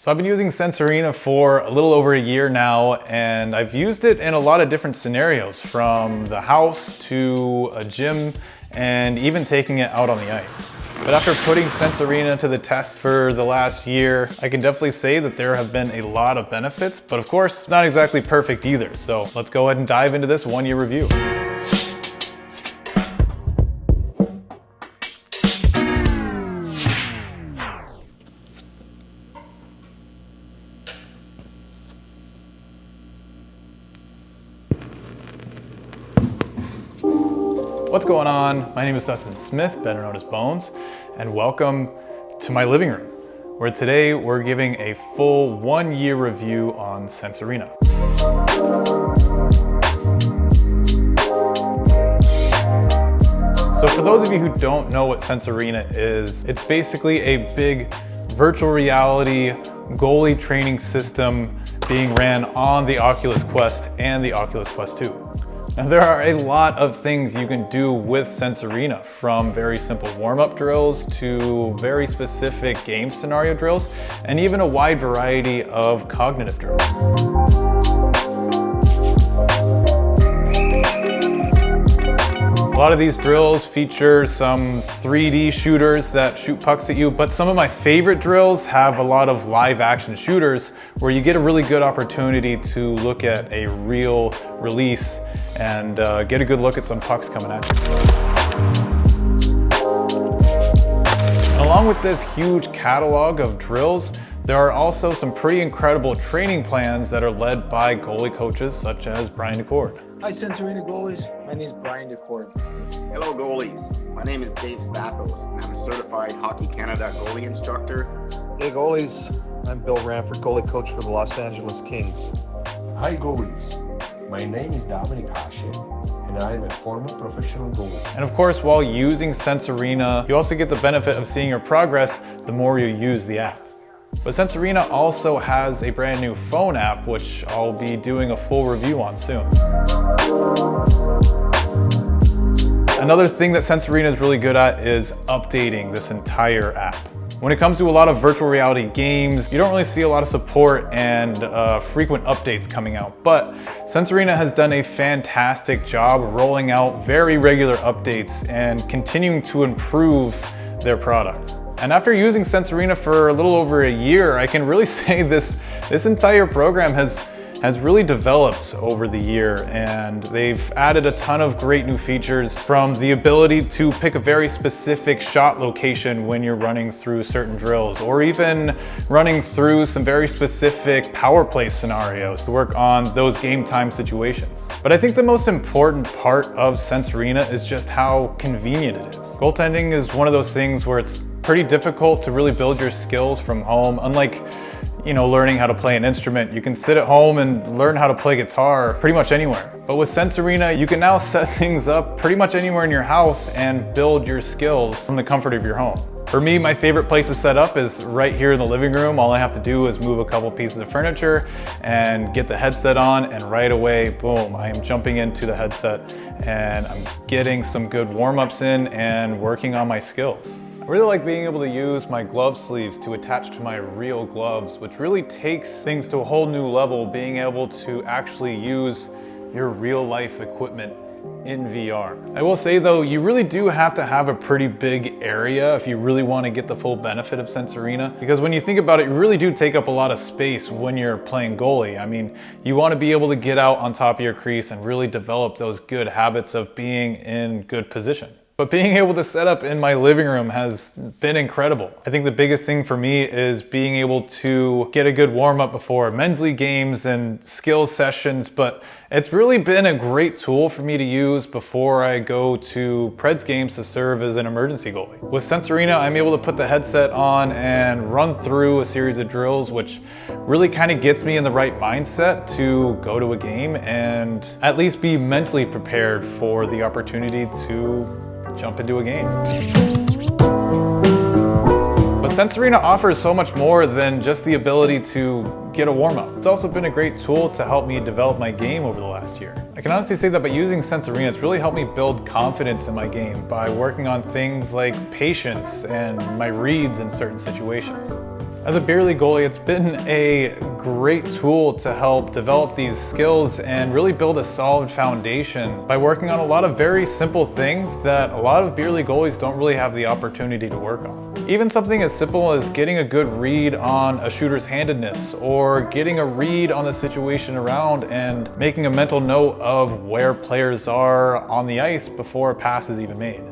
So I've been using Sensorina for a little over a year now, and I've used it in a lot of different scenarios, from the house to a gym and even taking it out on the ice. But after putting Sensorina to the test for the last year, I can definitely say that there have been a lot of benefits, but of course, not exactly perfect either. So let's go ahead and dive into this one-year review. What's going on? My name is Dustin Smith, better known as Bones, and welcome to my living room, where today we're giving a full one-year review on Sensorina. So for those of you who don't know what Sensorina is, it's basically a big virtual reality goalie training system being ran on the Oculus Quest and the Oculus Quest 2. Now, there are a lot of things you can do with Sensorina, from very simple warm-up drills to very specific game scenario drills, and even a wide variety of cognitive drills. A lot of these drills feature some 3D shooters that shoot pucks at you, but some of my favorite drills have a lot of live action shooters where you get a really good opportunity to look at a real release and get a good look at some pucks coming at you. And along with this huge catalog of drills, there are also some pretty incredible training plans that are led by goalie coaches such as Brian DeCord. Hi Sensorina goalies, my name is Brian DeCord. Hello goalies, my name is Dave Stathos and I'm a certified Hockey Canada goalie instructor. Hey goalies, I'm Bill Ranford, goalie coach for the Los Angeles Kings. Hi goalies, my name is Dominic Hashin and I'm a former professional goalie. And of course, while using Sensorina, you also get the benefit of seeing your progress the more you use the app. But Sensorina also has a brand new phone app, which I'll be doing a full review on soon. Another thing that Sensorina is really good at is updating this entire app. When it comes to a lot of virtual reality games, you don't really see a lot of support and frequent updates coming out, but Sensorina has done a fantastic job rolling out very regular updates and continuing to improve their product. And after using Sensorina for a little over a year, I can really say this entire program has really developed over the year, and they've added a ton of great new features, from the ability to pick a very specific shot location when you're running through certain drills, or even running through some very specific power play scenarios to work on those game time situations. But I think the most important part of Sensorina is just how convenient it is. Goaltending is one of those things where it's pretty difficult to really build your skills from home. Unlike, learning how to play an instrument, you can sit at home and learn how to play guitar pretty much anywhere. But with Sensorina, you can now set things up pretty much anywhere in your house and build your skills from the comfort of your home. For me, my favorite place to set up is right here in the living room. All I have to do is move a couple pieces of furniture and get the headset on, and right away, boom, I am jumping into the headset and I'm getting some good warm-ups in and working on my skills. I really like being able to use my glove sleeves to attach to my real gloves, which really takes things to a whole new level, being able to actually use your real life equipment in VR. I will say though, you really do have to have a pretty big area if you really want to get the full benefit of Sensorina, because when you think about it, you really do take up a lot of space when you're playing goalie. I mean, you want to be able to get out on top of your crease and really develop those good habits of being in good position. But being able to set up in my living room has been incredible. I think the biggest thing for me is being able to get a good warm-up before men's league games and skills sessions, but it's really been a great tool for me to use before I go to Preds games to serve as an emergency goalie. With Sensorina, I'm able to put the headset on and run through a series of drills, which really kind of gets me in the right mindset to go to a game and at least be mentally prepared for the opportunity to jump into a game. But Sensorina offers so much more than just the ability to get a warm-up. It's also been a great tool to help me develop my game over the last year. I can honestly say that by using Sensorina, it's really helped me build confidence in my game by working on things like patience and my reads in certain situations. As a beer league goalie, it's been a great tool to help develop these skills and really build a solid foundation by working on a lot of very simple things that a lot of beer league goalies don't really have the opportunity to work on. Even something as simple as getting a good read on a shooter's handedness, or getting a read on the situation around and making a mental note of where players are on the ice before a pass is even made.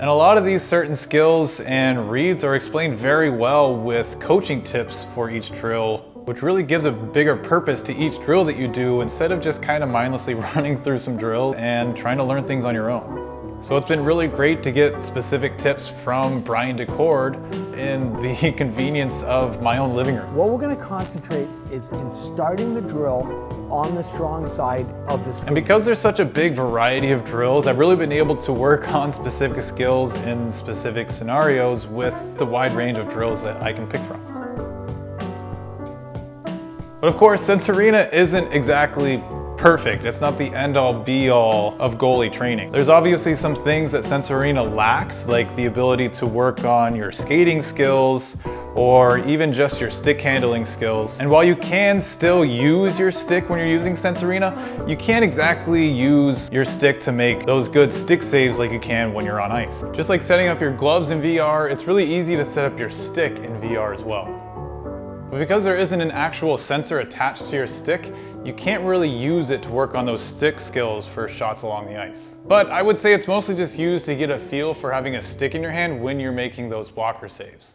And a lot of these certain skills and reads are explained very well with coaching tips for each drill, which really gives a bigger purpose to each drill that you do instead of just kind of mindlessly running through some drills and trying to learn things on your own. So it's been really great to get specific tips from Brian DeCord in the convenience of my own living room. What we're going to concentrate is in starting the drill on the strong side of the screen. And because there's such a big variety of drills, I've really been able to work on specific skills in specific scenarios with the wide range of drills that I can pick from. But of course, Sense Arena isn't exactly perfect. It's not the end-all be-all of goalie training. There's obviously some things that Sense Arena lacks, like the ability to work on your skating skills or even just your stick handling skills. And while you can still use your stick when you're using Sense Arena, you can't exactly use your stick to make those good stick saves like you can when you're on ice. Just like setting up your gloves in VR, it's really easy to set up your stick in VR as well. But because there isn't an actual sensor attached to your stick, you can't really use it to work on those stick skills for shots along the ice. But I would say it's mostly just used to get a feel for having a stick in your hand when you're making those blocker saves.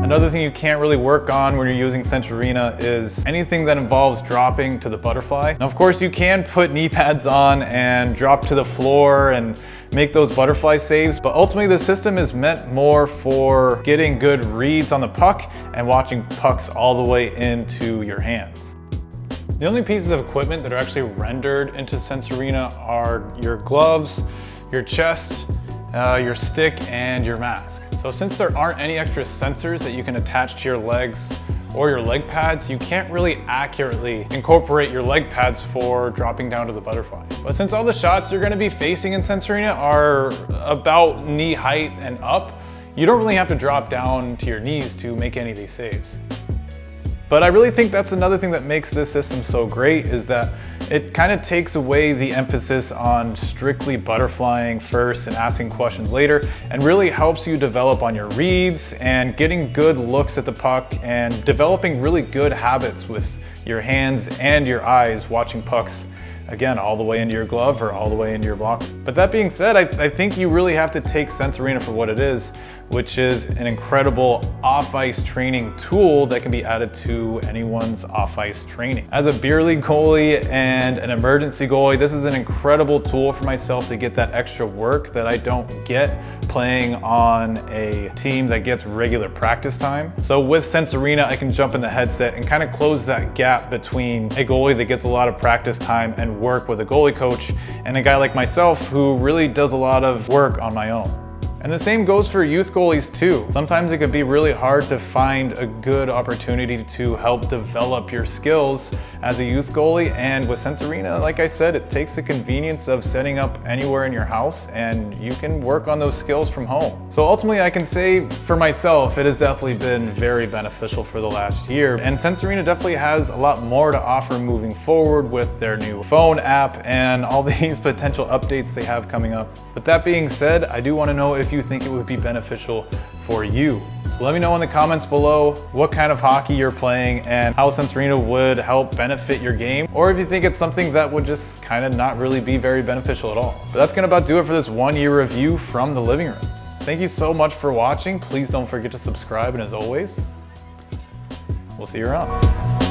Another thing you can't really work on when you're using Sense Arena is anything that involves dropping to the butterfly. Now, of course, you can put knee pads on and drop to the floor and make those butterfly saves, but ultimately the system is meant more for getting good reads on the puck and watching pucks all the way into your hands. The only pieces of equipment that are actually rendered into Sense Arena are your gloves, your chest, your stick, and your mask. So since there aren't any extra sensors that you can attach to your legs or your leg pads, you can't really accurately incorporate your leg pads for dropping down to the butterfly. But since all the shots you're gonna be facing in Sense Arena are about knee height and up, you don't really have to drop down to your knees to make any of these saves. But I really think that's another thing that makes this system so great, is that it kind of takes away the emphasis on strictly butterflying first and asking questions later, and really helps you develop on your reads and getting good looks at the puck and developing really good habits with your hands and your eyes watching pucks, again, all the way into your glove or all the way into your block. But that being said, I think you really have to take Sense Arena for what it is, which is an incredible off-ice training tool that can be added to anyone's off-ice training. As a beer league goalie and an emergency goalie, this is an incredible tool for myself to get that extra work that I don't get playing on a team that gets regular practice time. So with Sense Arena, I can jump in the headset and kind of close that gap between a goalie that gets a lot of practice time and work with a goalie coach, and a guy like myself who really does a lot of work on my own. And the same goes for youth goalies too. Sometimes it can be really hard to find a good opportunity to help develop your skills as a youth goalie, and with Sense Arena, like I said, it takes the convenience of setting up anywhere in your house and you can work on those skills from home. So ultimately I can say for myself, it has definitely been very beneficial for the last year, and Sense Arena definitely has a lot more to offer moving forward with their new phone app and all these potential updates they have coming up. But that being said, I do want to know if you think it would be beneficial for you. So let me know in the comments below what kind of hockey you're playing and how Sense Arena would help benefit your game, or if you think it's something that would just kind of not really be very beneficial at all. But that's gonna about do it for this 1 year review from the living room. Thank you so much for watching. Please don't forget to subscribe, and as always, we'll see you around.